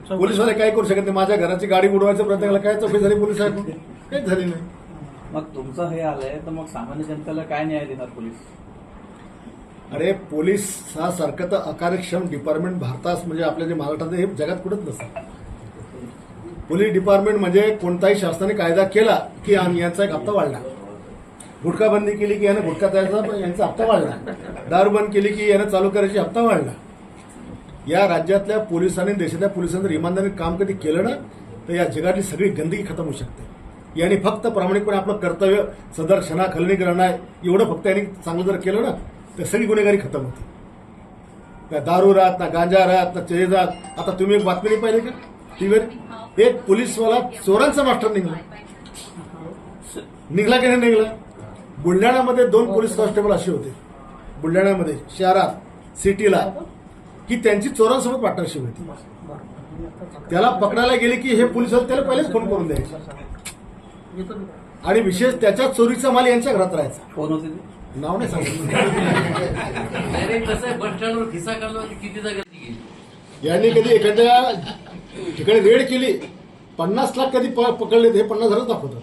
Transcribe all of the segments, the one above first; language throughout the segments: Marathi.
पोलिसवाले काय करू शकत नाही. माझ्या घराची गाडी उडवायचा प्रयत्न केला, काय चौकशी झाली पोलिसांकडून? काहीच झाली नाही. मग तुमचं हे आलंय तर मग सामान्य जनतेला काय न्याय देणार पोलीस? अरे पोलीस हा सारखं तर अकार्यक्षम डिपार्टमेंट भारतात म्हणजे आपल्या जे महाराष्ट्रात हे जगात कुठंच नसतं. पोलीस डिपार्टमेंट म्हणजे कोणताही शासनाने कायदा केला की यांचा एक हप्ता वाढला, गुटखा बंदी केली की यानं गुटखा तयारचा यांचा हप्ता वाढला, दारू बंद केली की यानं चालू करायची हप्ता वाढला. या राज्यातल्या पोलिसांनी देशातल्या पोलिसांनी जर इमानदारीने काम कधी केलं ना तर या जगातली सगळी गंदगी खतम होऊ शकते. यांनी फक्त प्रामाणिकपणे आपलं कर्तव्य सदर क्षणाखलनी करणं आहे एवढं फक्त यांनी चांगलं जर केलं ना तर सगळी गुन्हेगारी खतम होते. ना दारू राहत, ना गांजा राहत, ना चेज राहत. आता तुम्ही एक बातमी नाही पाहिली का टीव्हीवर? एक पोलीसवाला चोरांचा मास्टर निघला की नाही निघला? बुलढाण्यामध्ये 2 पोलीस कॉन्स्टेबल असे होते बुलढाण्यामध्ये शहरात सिटीला की त्यांची चोरांसोबत पार्टनरशिप होती. त्याला पकडायला गेले की हे पोलीस त्याला पहिलेच फोन करून द्यायचे आणि विशेष त्याच्या चोरीचा माल यांच्या घरात राहायचा. कोण होते? नाव नाही सांगितलं. यांनी कधी एखाद्या ठिकाणी रेड केली 50 लाख कधी पकडले हे 50,000 दाखवतात.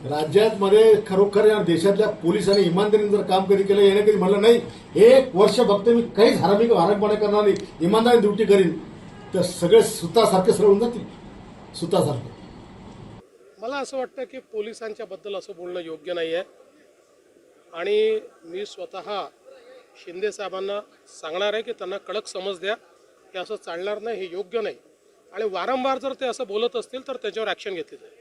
राज्यात मध्ये खरोखर या देशातल्या पोलिसांनी इमानदारीने जर काम कधी केलं, याने कधी म्हणलं नाही 1 वर्ष फक्त मी काहीच हरामीपणा करणार नाही, इमानदारी ड्युटी करीन, तर सगळे सुतासारखे सरळ होऊन जातील. सुतासारखे. मला असं वाटतं की पोलिसांच्या बद्दल असं बोलणं योग्य नाही आहे आणि मी स्वतः शिंदे साहेबांना सांगणार आहे की त्यांना कडक समज द्या. हे असं चालणार नाही, हे योग्य नाही आणि वारंवार जर ते असं बोलत असतील तर त्याच्यावर ॲक्शन घेतली जाईल.